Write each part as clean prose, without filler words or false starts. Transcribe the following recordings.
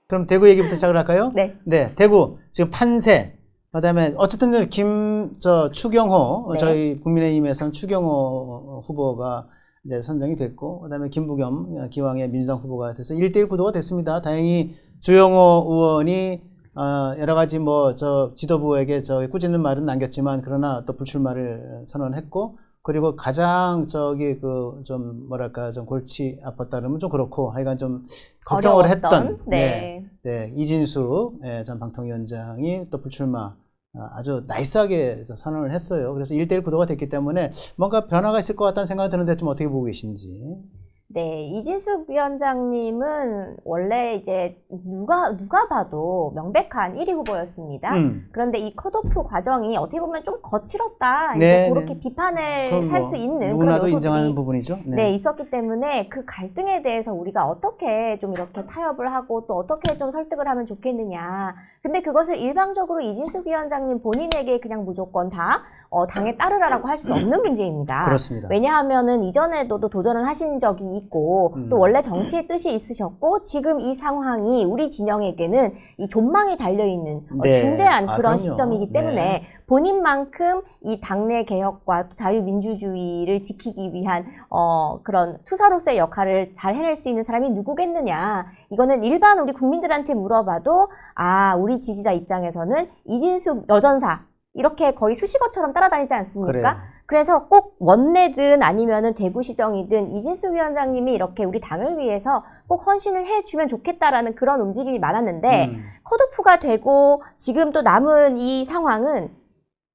그럼 대구 얘기부터 시작을 할까요? 네. 네, 대구 지금 판세. 그다음에 어쨌든 추경호 네. 저희 국민의힘에서는 추경호 후보가 이제 선정이 됐고, 그다음에 김부겸 기왕의 민주당 후보가 돼서 1대1 구도가 됐습니다. 다행히 주영호 의원이 여러 가지 지도부에게 꾸짖는 말은 남겼지만, 그러나 또 불출마를 선언했고, 그리고 가장 좀 골치 아팠다 그러면 좀 그렇고, 하여간 좀 걱정을 했던 네. 이진숙 전 방통위원장이 또 불출마 아주 나이스하게 선언을 했어요. 그래서 1대1 구도가 됐기 때문에 뭔가 변화가 있을 것 같다는 생각이 드는데, 좀 어떻게 보고 계신지. 네, 이진숙 위원장님은 원래 이제 누가 봐도 명백한 1위 후보였습니다. 그런데 이 컷오프 과정이 어떻게 보면 좀 거칠었다. 이제 그렇게 비판을 살 수 있는 누구나도 그런 인정하는 요소들이 부분이죠. 네, 있었기 때문에 그 갈등에 대해서 우리가 어떻게 좀 이렇게 타협을 하고 또 어떻게 좀 설득을 하면 좋겠느냐. 근데 그것을 일방적으로 이진숙 위원장님 본인에게 그냥 무조건 다 당에 따르라라고 할 수는 없는 문제입니다. 그렇습니다. 왜냐하면은 이전에도 도전을 하신 적이 있고 또 원래 정치의 뜻이 있으셨고, 지금 이 상황이 우리 진영에게는 이 존망이 달려있는 중대한 그런 그럼요. 시점이기 때문에 본인만큼 이 당내 개혁과 자유민주주의를 지키기 위한 그런 투사로서의 역할을 잘 해낼 수 있는 사람이 누구겠느냐. 이거는 일반 우리 국민들한테 물어봐도 우리 지지자 입장에서는 이진숙 여전사 이렇게 거의 수식어처럼 따라다니지 않습니까? 그래요. 그래서 꼭 원내든 아니면은 대구시정이든 이진숙 위원장님이 이렇게 우리 당을 위해서 꼭 헌신을 해주면 좋겠다라는 그런 움직임이 많았는데, 컷오프가 되고 지금 또 남은 이 상황은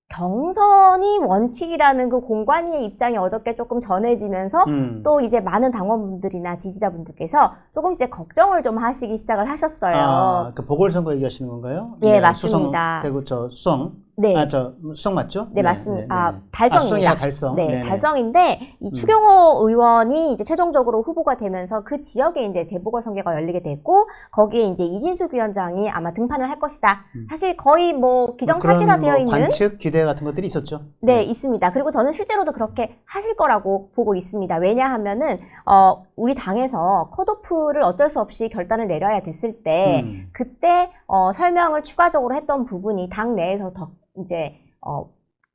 경선이 원칙이라는 그 공관위의 입장이 어저께 조금 전해지면서 또 이제 많은 당원분들이나 지지자분들께서 조금씩 걱정을 좀 하시기 시작을 하셨어요. 그 보궐선거 얘기하시는 건가요? 네, 맞습니다. 대구 수성. 네. 수성 맞죠? 네, 맞습니다. 달성입니다. 달성. 네, 달성인데 이 추경호 의원이 이제 최종적으로 후보가 되면서 그 지역에 이제 재보궐선거가 열리게 됐고, 거기에 이제 이진숙 위원장이 아마 등판을 할 것이다. 사실 거의 기정사실화되어 있는 관측 기대 같은 것들이 있었죠. 네, 있습니다. 그리고 저는 실제로도 그렇게 하실 거라고 보고 있습니다. 왜냐하면은 우리 당에서 컷오프를 어쩔 수 없이 결단을 내려야 됐을 때 그때 설명을 추가적으로 했던 부분이 당 내에서 더 이제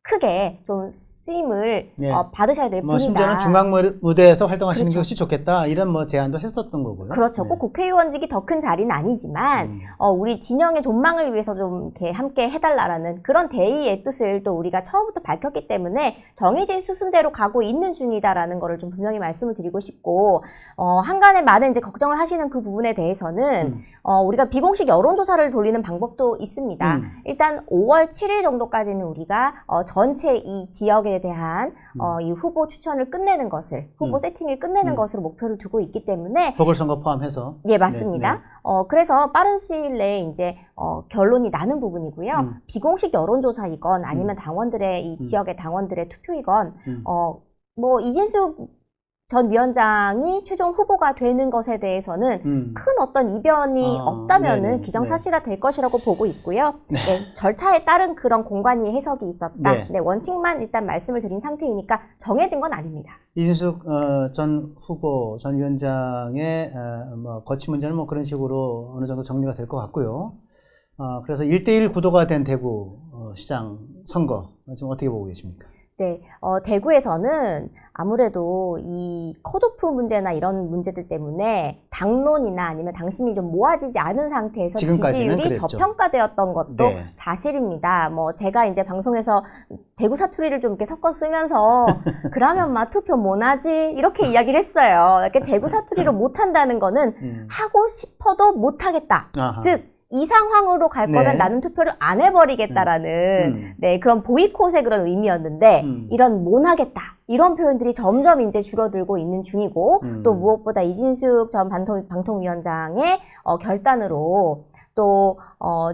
크게 좀 쓰임을 받으셔야 될 분이다. 심지어는 중앙 무대에서 활동하시는 것이 좋겠다, 이런 제안도 했었던 거고요. 그렇죠. 꼭 국회의원직이 더 큰 자리는 아니지만 우리 진영의 존망을 위해서 좀 이렇게 함께 해달라라는 그런 대의의 뜻을 또 우리가 처음부터 밝혔기 때문에 정해진 수순대로 가고 있는 중이다라는 거를 좀 분명히 말씀을 드리고 싶고, 한간에 많은 이제 걱정을 하시는 그 부분에 대해서는 우리가 비공식 여론조사를 돌리는 방법도 있습니다. 일단 5월 7일 정도까지는 우리가 전체 이 지역에 대한 이 후보 추천을 끝내는 것을, 후보 세팅을 끝내는 것으로 목표를 두고 있기 때문에 보궐선거 포함해서. 예, 맞습니다. 네. 그래서 빠른 시일 내에 이제 결론이 나는 부분이고요. 비공식 여론조사이건 아니면 당원들의 이 지역의 당원들의 투표이건 이진숙 전 위원장이 최종 후보가 되는 것에 대해서는 큰 어떤 이변이 없다면은 기정사실화 될 것이라고 보고 있고요. 네, 절차에 따른 그런 공관위의 해석이 있었다. 네, 원칙만 일단 말씀을 드린 상태이니까 정해진 건 아닙니다. 이진숙 전 후보, 전 위원장의 거취 문제는 그런 식으로 어느 정도 정리가 될 것 같고요. 그래서 1대1 구도가 된 대구 시장 선거, 지금 어떻게 보고 계십니까? 네, 대구에서는 아무래도 이 컷오프 문제나 이런 문제들 때문에 당론이나 아니면 당심이 좀 모아지지 않은 상태에서 지지율이 그랬죠. 저평가되었던 것도 사실입니다. 제가 이제 방송에서 대구 사투리를 좀 이렇게 섞어 쓰면서 그러면 투표 못하지 이렇게 이야기를 했어요. 이렇게 대구 사투리로 못한다는 거는 하고 싶어도 못하겠다. 즉 이 상황으로 갈 거면 나는 투표를 안 해버리겠다라는 그런 보이콧의 그런 의미였는데 이런 못하겠다 이런 표현들이 점점 이제 줄어들고 있는 중이고 또 무엇보다 이진숙 전 방통위원장의 결단으로 또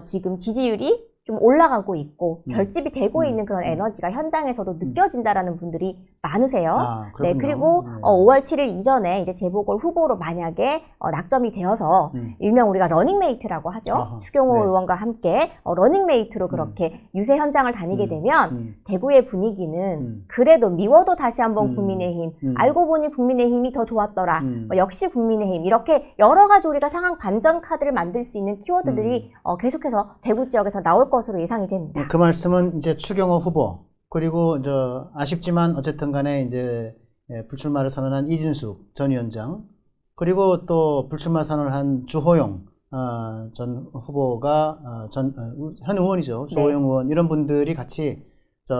지금 지지율이 좀 올라가고 있고 결집이 되고 음. 있는 그런 에너지가 현장에서도 느껴진다라는 분들이 많으세요. 아, 네, 그렇군요. 그리고 5월 7일 이전에 이제 재보궐 후보로 만약에 낙점이 되어서 일명 우리가 러닝메이트라고 하죠. 아하, 추경호 네. 의원과 함께 러닝메이트로 그렇게 유세 현장을 다니게 되면 대구의 분위기는 그래도 미워도 다시 한번 국민의힘, 알고 보니 국민의힘이 더 좋았더라. 역시 국민의힘 이렇게 여러 가지 우리가 상황 반전 카드를 만들 수 있는 키워드들이 계속해서 대구 지역에서 나올 것으로 예상이 됩니다. 그 말씀은 이제 추경호 후보 그리고 아쉽지만 어쨌든 간에 이제 불출마를 선언한 이진숙 전 위원장 그리고 또 불출마 선언을 한 주호영 전 후보가 현 의원이죠. 주호영 네. 의원 이런 분들이 같이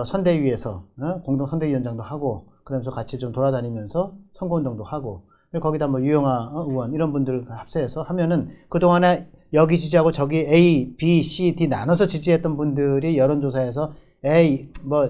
선대위에서 공동 선대위원장도 하고 그러면서 같이 좀 돌아다니면서 선거운동도 하고 거기다 뭐 유영아 의원 이런 분들 합세해서 하면은 그동안에 여기 지지하고 저기 A, B, C, D 나눠서 지지했던 분들이 여론조사에서 에이 뭐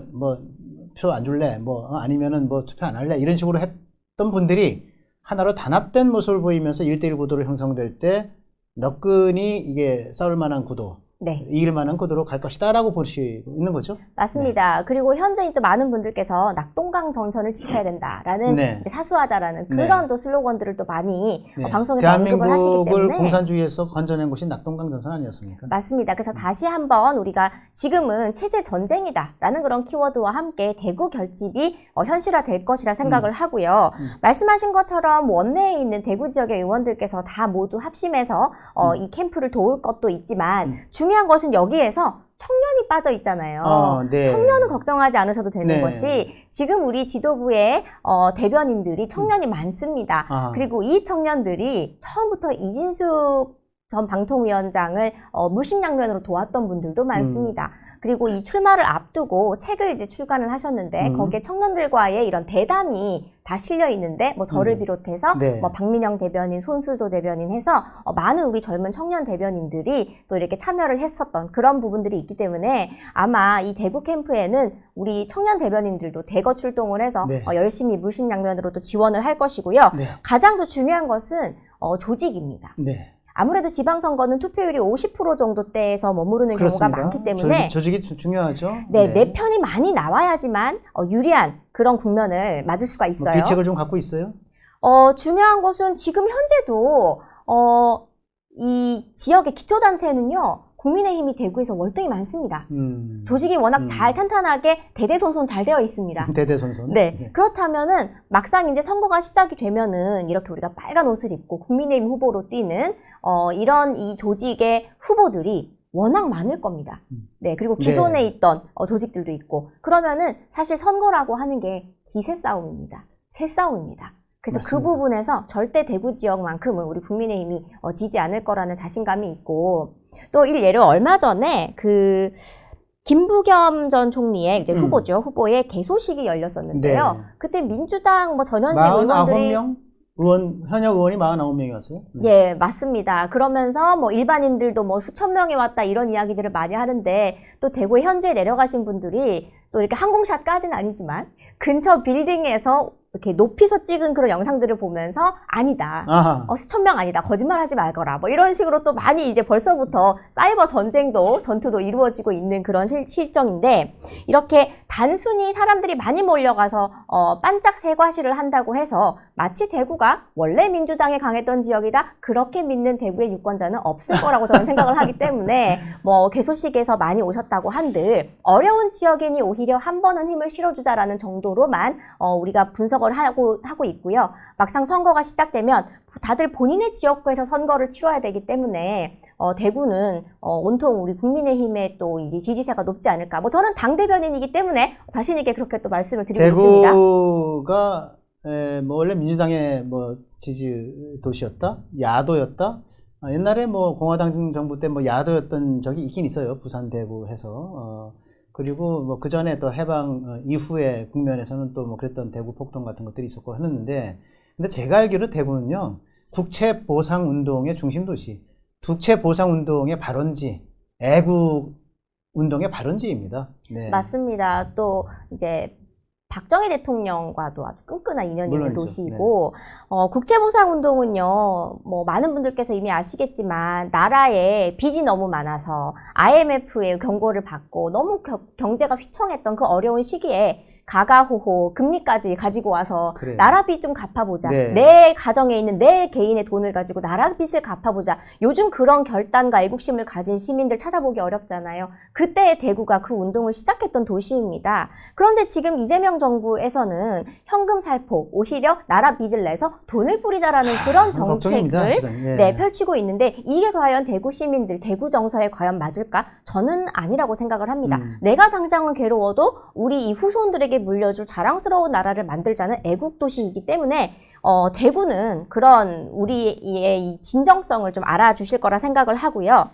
표 안 줄래 아니면은 투표 안 할래 이런 식으로 했던 분들이 하나로 단합된 모습을 보이면서 1대1 구도로 형성될 때 너끈히 이게 싸울 만한 구도 네. 이길 만한 구도로 갈 것이다라고 보시고 있는 거죠. 맞습니다. 네. 그리고 현재 또 많은 분들께서 낙동강 전선을 지켜야 된다라는 네. 이제 사수하자라는 그런 네. 또 슬로건들을 또 많이 네. 방송에서 언급을 하시기 때문에 대한민국을 공산주의에서 건져낸 곳이 낙동강 전선 아니었습니까? 맞습니다. 그래서 다시 한번 우리가 지금은 체제 전쟁이다라는 그런 키워드와 함께 대구 결집이 현실화될 것이라 생각을 하고요. 말씀하신 것처럼 원내에 있는 대구 지역의 의원들께서 다 모두 합심해서 이 캠프를 도울 것도 있지만 중요한 것은 여기에서 청년이 빠져 있잖아요. 네. 청년은 걱정하지 않으셔도 되는 네. 것이 지금 우리 지도부의 대변인들이 청년이 많습니다. 그리고 이 청년들이 처음부터 이진숙 전 방통위원장을 물심양면으로 도왔던 분들도 많습니다. 그리고 이 출마를 앞두고 책을 이제 출간을 하셨는데 거기에 청년들과의 이런 대담이 다 실려 있는데 저를 비롯해서 네. 박민영 대변인, 손수조 대변인 해서 많은 우리 젊은 청년 대변인들이 또 이렇게 참여를 했었던 그런 부분들이 있기 때문에 아마 이 대구 캠프에는 우리 청년 대변인들도 대거 출동을 해서 네. 열심히 물심양면으로 또 지원을 할 것이고요. 네. 가장 더 중요한 것은 조직입니다. 네. 아무래도 지방선거는 투표율이 50% 정도대에서 머무르는 그렇습니다. 경우가 많기 때문에 조직이 중요하죠. 네, 내 편이 많이 나와야지만 유리한 그런 국면을 맞을 수가 있어요. 비책을 좀 갖고 있어요? 중요한 것은 지금 현재도 이 지역의 기초단체는요. 국민의힘이 대구에서 월등히 많습니다. 조직이 워낙 잘 탄탄하게 대대손손 잘 되어 있습니다. 대대손손. 네. 그렇다면은 막상 이제 선거가 시작이 되면은 이렇게 우리가 빨간 옷을 입고 국민의힘 후보로 뛰는 이런 이 조직의 후보들이 워낙 많을 겁니다. 네. 그리고 기존에 있던 조직들도 있고 그러면은 사실 선거라고 하는 게 기세 싸움입니다. 새 싸움입니다. 그래서 맞습니다. 그 부분에서 절대 대구 지역만큼은 우리 국민의힘이 지지 않을 거라는 자신감이 있고 또 예를 얼마 전에 김부겸 전 총리의 이제 후보죠. 후보의 개소식이 열렸었는데요. 네. 그때 민주당 전현직 의원들이 49명? 현역 의원이 49명이 왔어요? 예, 맞습니다. 그러면서 일반인들도 수천 명이 왔다 이런 이야기들을 많이 하는데 또 대구에 현재 내려가신 분들이 또 이렇게 항공샷까지는 아니지만 근처 빌딩에서 이렇게 높이서 찍은 그런 영상들을 보면서 아니다. 수천 명 아니다. 거짓말하지 말거라. 이런 식으로 또 많이 이제 벌써부터 사이버 전투도 이루어지고 있는 그런 실정인데 이렇게 단순히 사람들이 많이 몰려가서 반짝 새과시를 한다고 해서 마치 대구가 원래 민주당이 강했던 지역이다. 그렇게 믿는 대구의 유권자는 없을 거라고 저는 생각을 하기 때문에 개소식에서 많이 오셨다고 한들 어려운 지역이니 오히려 한 번은 힘을 실어주자라는 정도로만 우리가 분석을 하고 있고요. 막상 선거가 시작되면 다들 본인의 지역구에서 선거를 치러야 되기 때문에 대구는 온통 우리 국민의힘의 또 이제 지지세가 높지 않을까. 저는 당 대변인이기 때문에 자신 있게 그렇게 또 말씀을 드리고 있습니다. 대구가 원래 민주당의 지지 도시였다, 야도였다. 옛날에 공화당 정부 때 야도였던 적이 있긴 있어요. 부산, 대구 해서. 그리고 그 전에 또 해방 이후의 국면에서는 또 그랬던 대구 폭동 같은 것들이 있었고 했는데, 근데 제가 알기로 대구는요, 국채 보상 운동의 중심 도시, 국채 보상 운동의 발원지, 애국 운동의 발원지입니다. 네. 맞습니다. 또 이제 박정희 대통령과도 아주 끈끈한 인연이 있는 물론이죠. 도시이고, 국제보상운동은요, 뭐, 많은 분들께서 이미 아시겠지만, 나라에 빚이 너무 많아서 IMF의 경고를 받고 너무 경제가 휘청했던 그 어려운 시기에 가가호호 금리까지 가지고 와서 그래요. 나라 빚 좀 갚아보자. 네. 내 가정에 있는 내 개인의 돈을 가지고 나라 빚을 갚아보자. 요즘 그런 결단과 애국심을 가진 시민들 찾아보기 어렵잖아요. 그때 대구가 그 운동을 시작했던 도시입니다. 그런데 지금 이재명 정부에서는 현금 살포, 오히려 나라 빚을 내서 돈을 뿌리자라는 그런 정책을 예. 펼치고 있는데 이게 과연 대구 시민들, 대구 정서에 과연 맞을까? 저는 아니라고 생각을 합니다. 내가 당장은 괴로워도 우리 이 후손들에게 물려줄 자랑스러운 나라를 만들자는 애국도시이기 때문에 대구는 그런 우리의 이 진정성을 좀 알아주실 거라 생각을 하고요.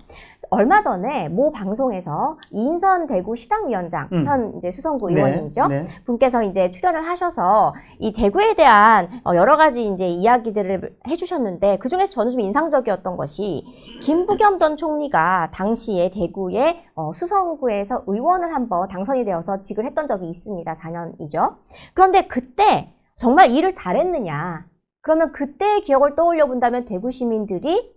얼마 전에 모 방송에서 이인선 대구 시당위원장, 현 이제 수성구 의원이죠. 네. 분께서 이제 출연을 하셔서 이 대구에 대한 여러 가지 이제 이야기들을 해주셨는데 그 중에서 저는 좀 인상적이었던 것이 김부겸 전 총리가 당시에 대구의 수성구에서 의원을 한번 당선이 되어서 직을 했던 적이 있습니다. 4년이죠. 그런데 그때 정말 일을 잘했느냐? 그러면 그때의 기억을 떠올려 본다면 대구 시민들이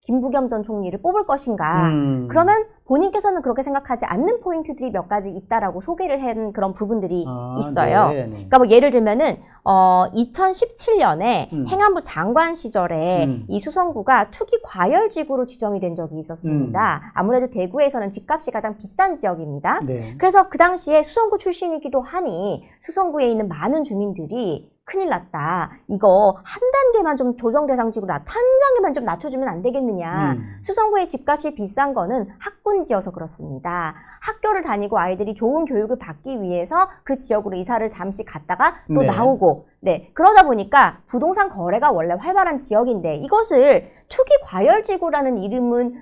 김부겸 전 총리를 뽑을 것인가? 그러면 본인께서는 그렇게 생각하지 않는 포인트들이 몇 가지 있다라고 소개를 한 그런 부분들이 있어요. 네. 그러니까 뭐 예를 들면은 2017년에 행안부 장관 시절에 이 수성구가 투기 과열지구로 지정이 된 적이 있었습니다. 아무래도 대구에서는 집값이 가장 비싼 지역입니다. 네. 그래서 그 당시에 수성구 출신이기도 하니 수성구에 있는 많은 주민들이 큰일 났다. 이거 한 단계만 좀 조정 대상지구로 한 단계만 좀 낮춰주면 안 되겠느냐. 수성구의 집값이 비싼 거는 학군지여서 그렇습니다. 학교를 다니고 아이들이 좋은 교육을 받기 위해서 그 지역으로 이사를 잠시 갔다가 또 네. 나오고, 네. 그러다 보니까 부동산 거래가 원래 활발한 지역인데 이것을 투기 과열지구라는 이름은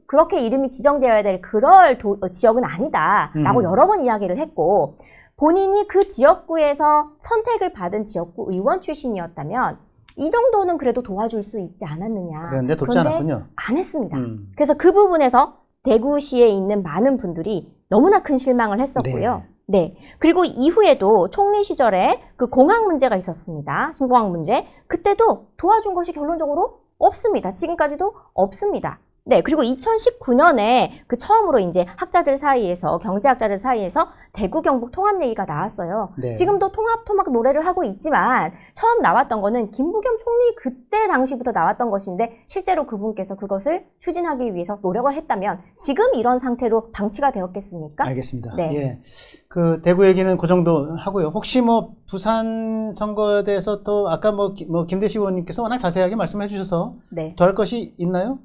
그렇게 이름이 지정되어야 될 그럴 지역은 아니다라고 여러 번 이야기를 했고, 본인이 그 지역구에서 선택을 받은 지역구 의원 출신이었다면 이 정도는 그래도 도와줄 수 있지 않았느냐. 그런데 돕지 않았군요. 안 했습니다. 그래서 그 부분에서 대구시에 있는 많은 분들이 너무나 큰 실망을 했었고요. 네. 그리고 이후에도 총리 시절에 그 공학 문제가 있었습니다. 신공학 문제. 그때도 도와준 것이 결론적으로 없습니다. 지금까지도 없습니다. 네, 그리고 2019년에 그 처음으로 이제 학자들 사이에서, 경제학자들 사이에서 대구 경북 통합 얘기가 나왔어요. 네. 지금도 통합 노래를 하고 있지만 처음 나왔던 거는 김부겸 총리 그때 당시부터 나왔던 것인데 실제로 그분께서 그것을 추진하기 위해서 노력을 했다면 지금 이런 상태로 방치가 되었겠습니까? 알겠습니다. 네. 예. 그 대구 얘기는 그 정도 하고요. 혹시 뭐 부산 선거에 대해서 또 아까 뭐 김대식 의원님께서 워낙 자세하게 말씀해 주셔서 네. 더 할 것이 있나요?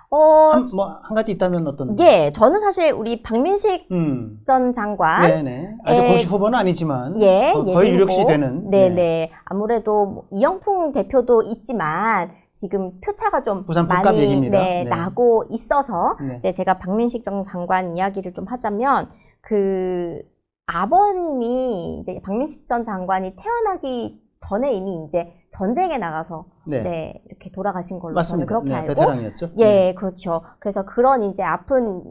한 가지 있다면 어떤? 예, 저는 사실 우리 박민식 전 장관. 네네. 아주 공식 후보는 아니지만. 예, 거의 유력시 되는. 네네. 아무래도 뭐 이영풍 대표도 있지만 지금 표차가 좀 부산 북갑 많이 얘기입니다. 네. 나고 있어서 네. 이제 제가 박민식 전 장관 이야기를 좀 하자면 그 아버님이 이제 박민식 전 장관이 태어나기 전에 이미 이제 전쟁에 나가서 네, 이렇게 돌아가신 걸로 맞습니다. 저는 그렇게 알고. 베테랑이었죠. 예, 그렇죠. 그래서 그런 이제 아픈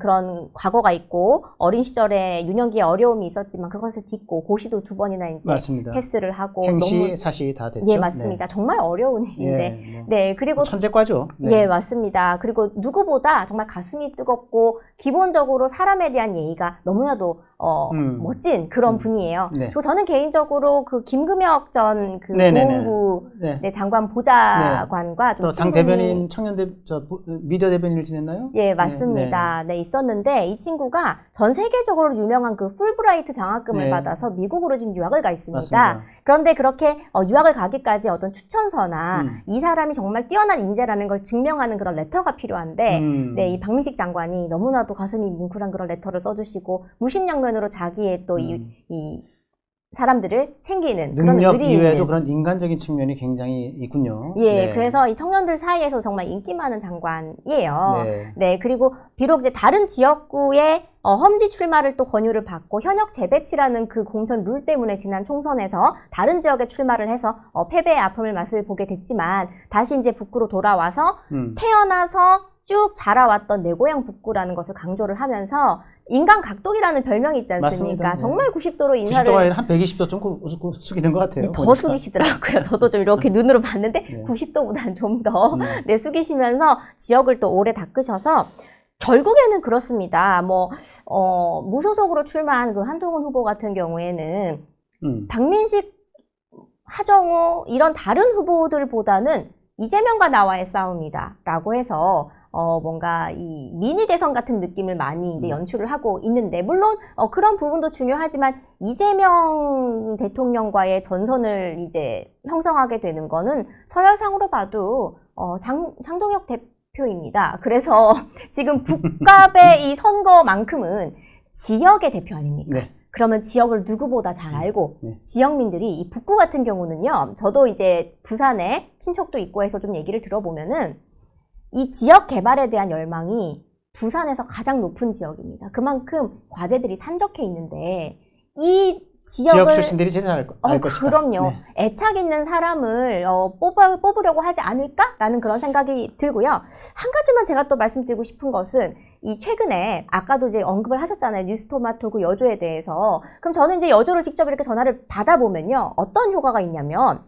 그런 과거가 있고 어린 시절에 유년기에 어려움이 있었지만 그것을 딛고 고시도 2번이나 이제 맞습니다. 패스를 하고 행시, 너무 사시 다 됐죠. 예, 맞습니다. 정말 어려운 일인데. 예, 뭐 네, 그리고 천재과죠. 네. 예, 맞습니다. 그리고 누구보다 정말 가슴이 뜨겁고 기본적으로 사람에 대한 예의가 너무나도 멋진 그런 분이에요. 네. 그리고 저는 개인적으로 그 김금혁 전 그 보훈부 장관 보좌관과 좀 당 대변인 미디어 대변인을 지냈나요? 예, 맞습니다. 네, 있었는데 이 친구가 전 세계적으로 유명한 그 풀브라이트 장학금을 받아서 미국으로 지금 유학을 가 있습니다. 맞습니다. 그런데 그렇게 유학을 가기까지 어떤 추천서나 이 사람이 정말 뛰어난 인재라는 걸 증명하는 그런 레터가 필요한데 네, 이 박민식 장관이 너무나도 가슴이 뭉클한 그런 레터를 써주시고 무심양면으로 자기의 또 이 사람들을 챙기는 능력 그런 의리 이외에도 있는. 그런 인간적인 측면이 굉장히 있군요. 예, 네. 그래서 이 청년들 사이에서 정말 인기 많은 장관이에요. 네. 네, 그리고 비록 이제 다른 지역구에 험지 출마를 또 권유를 받고 현역 재배치라는 그 공천 룰 때문에 지난 총선에서 다른 지역에 출마를 해서 패배의 아픔을 맛을 보게 됐지만 다시 이제 북구로 돌아와서 태어나서 쭉 자라왔던 내 고향 북구라는 것을 강조를 하면서 인간 각도기라는 별명이 있지 않습니까? 맞습니다. 정말 90도로 인사를 90도가 아니라 한 120도 좀 숙이는 것 같아요. 더 숙이시더라고요. 저도 좀 이렇게 눈으로 봤는데 네. 90도보다는 좀 더 숙이시면서 지역을 또 오래 닦으셔서 결국에는 그렇습니다. 무소속으로 출마한 그 한동훈 후보 같은 경우에는 박민식, 하정우 이런 다른 후보들보다는 이재명과 나와의 싸움이다라고 해서 뭔가 이 미니 대선 같은 느낌을 많이 이제 연출을 하고 있는데, 물론 그런 부분도 중요하지만 이재명 대통령과의 전선을 이제 형성하게 되는 거는 서열상으로 봐도 장동혁 대표입니다. 그래서 지금 북갑의 이 선거만큼은 지역의 대표 아닙니까? 네. 그러면 지역을 누구보다 잘 알고 네. 지역민들이 이 북구 같은 경우는요, 저도 이제 부산에 친척도 있고 해서 좀 얘기를 들어보면은 이 지역 개발에 대한 열망이 부산에서 가장 높은 지역입니다. 그만큼 과제들이 산적해 있는데 이 지역을 지역 출신들이 제일 알 것이다. 그럼요. 네. 애착 있는 사람을 뽑으려고 하지 않을까라는 그런 생각이 들고요. 한 가지만 제가 또 말씀드리고 싶은 것은 이 최근에 아까도 이제 언급을 하셨잖아요. 뉴스토마토 그 여조에 대해서. 그럼 저는 이제 여조를 직접 이렇게 전화를 받아보면요. 어떤 효과가 있냐면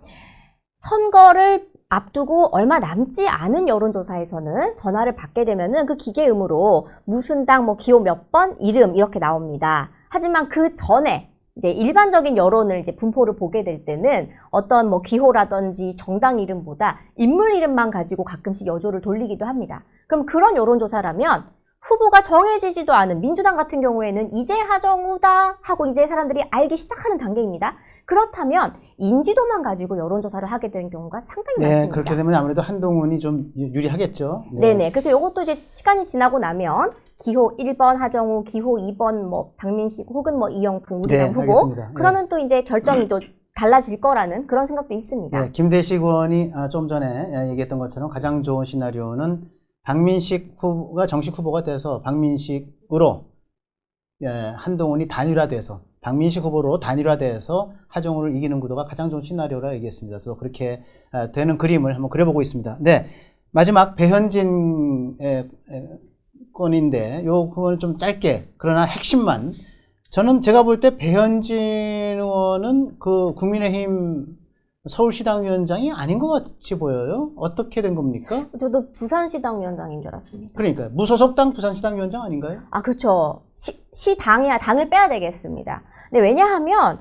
선거를 앞두고 얼마 남지 않은 여론조사에서는 전화를 받게 되면은 그 기계음으로 무슨 당 기호 몇 번 이름 이렇게 나옵니다. 하지만 그 전에 이제 일반적인 여론을 이제 분포를 보게 될 때는 어떤 기호라든지 정당 이름보다 인물 이름만 가지고 가끔씩 여조를 돌리기도 합니다. 그럼 그런 여론조사라면 후보가 정해지지도 않은 민주당 같은 경우에는 이제 하정우다 하고 이제 사람들이 알기 시작하는 단계입니다. 그렇다면 인지도만 가지고 여론조사를 하게 되는 경우가 상당히 많습니다. 그렇게 되면 아무래도 한동훈이 좀 유리하겠죠. 네네. 그래서 이것도 이제 시간이 지나고 나면 기호 1번 하정우, 기호 2번 박민식 혹은 이영풍 우리당 후보. 알겠습니다. 그러면 또 이제 결정이 또 달라질 거라는 그런 생각도 있습니다. 네, 김대식 의원이 좀 전에 얘기했던 것처럼 가장 좋은 시나리오는 박민식 후보가 정식 후보가 돼서 박민식으로 한동훈이 단일화돼서 박민식 후보로 단일화돼서 하정우를 이기는 구도가 가장 좋은 시나리오라 얘기했습니다. 그래서 그렇게 되는 그림을 한번 그려보고 있습니다. 네, 마지막 배현진 건인데 그거는 좀 짧게 그러나 핵심만, 저는 제가 볼 때 배현진 의원은 그 국민의힘 서울시당 위원장이 아닌 것 같이 보여요. 어떻게 된 겁니까? 저도 부산시당 위원장인 줄 알았습니다. 그러니까요. 무소속당 부산시당 위원장 아닌가요? 그렇죠. 당을 빼야 되겠습니다. 근데 왜냐하면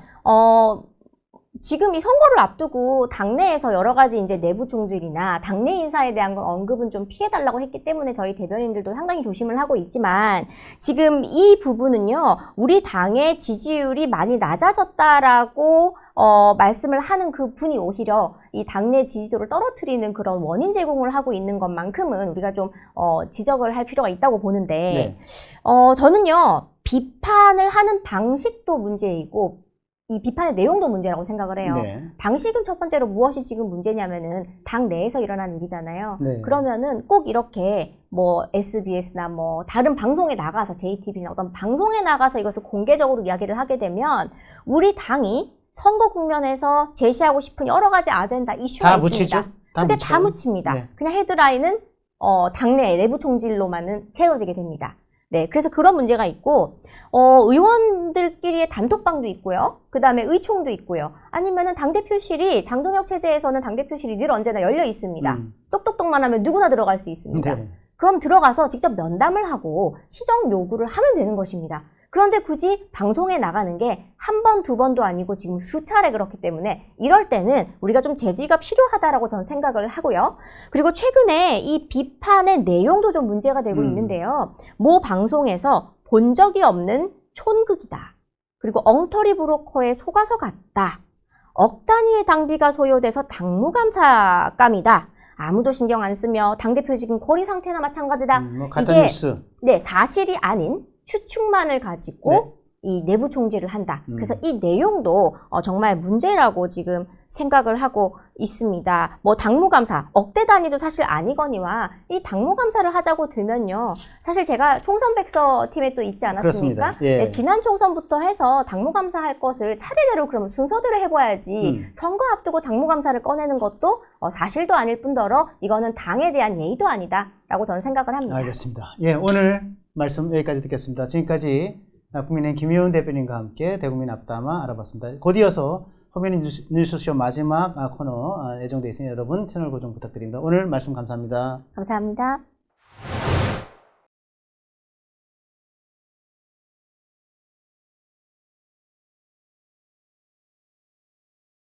지금 이 선거를 앞두고 당내에서 여러 가지 이제 내부 총질이나 당내 인사에 대한 건 언급은 좀 피해달라고 했기 때문에 저희 대변인들도 상당히 조심을 하고 있지만, 지금 이 부분은요, 우리 당의 지지율이 많이 낮아졌다라고 말씀을 하는 그 분이 오히려 이 당내 지지도를 떨어뜨리는 그런 원인 제공을 하고 있는 것만큼은 우리가 좀 지적을 할 필요가 있다고 보는데, 저는요, 비판을 하는 방식도 문제이고 이 비판의 내용도 문제라고 생각을 해요. 네. 방식은 첫 번째로 무엇이 지금 문제냐면은 당 내에서 일어난 일이잖아요. 네. 그러면은 꼭 이렇게 SBS나 다른 방송에 나가서 JTBC나 어떤 방송에 나가서 이것을 공개적으로 이야기를 하게 되면 우리 당이 선거 국면에서 제시하고 싶은 여러 가지 아젠다 이슈가 있습니다. 근데 다 묻힙니다. 네. 그냥 헤드라인은 당내 내부 총질로만은 채워지게 됩니다. 네, 그래서 그런 문제가 있고, 의원들끼리의 단톡방도 있고요. 그 다음에 의총도 있고요. 아니면은 당대표실이, 장동혁 체제에서는 당대표실이 늘 언제나 열려 있습니다. 똑똑똑만 하면 누구나 들어갈 수 있습니다. 네. 그럼 들어가서 직접 면담을 하고 시정 요구를 하면 되는 것입니다. 그런데 굳이 방송에 나가는 게 한 번, 두 번도 아니고 지금 수차례 그렇기 때문에 이럴 때는 우리가 좀 제지가 필요하다라고 저는 생각을 하고요. 그리고 최근에 이 비판의 내용도 좀 문제가 되고 있는데요. 모 방송에서 본 적이 없는 촌극이다. 그리고 엉터리 브로커에 속아서 갔다. 억 단위의 당비가 소요돼서 당무감사감이다. 아무도 신경 안 쓰며 당대표 지금 고리 상태나 마찬가지다. 가짜뉴스. 네, 사실이 아닌 추측만을 가지고 이 내부 총질을 한다. 그래서 이 내용도 정말 문제라고 지금 생각을 하고 있습니다. 당무감사, 억대 단위도 사실 아니거니와 이 당무감사를 하자고 들면요. 사실 제가 총선백서 팀에 또 있지 않았습니까? 예. 네, 지난 총선부터 해서 당무감사 할 것을 차례대로 그러면 순서대로 해봐야지 선거 앞두고 당무감사를 꺼내는 것도 사실도 아닐 뿐더러 이거는 당에 대한 예의도 아니다 라고 저는 생각을 합니다. 알겠습니다. 예, 오늘 말씀 여기까지 듣겠습니다. 지금까지 국민의힘 김의원 대표님과 함께 대국민 앞담화 알아봤습니다. 곧 이어서 허민의 뉴스쇼 마지막 코너 예정되어 있으니 여러분 채널 고정 부탁드립니다. 오늘 말씀 감사합니다. 감사합니다.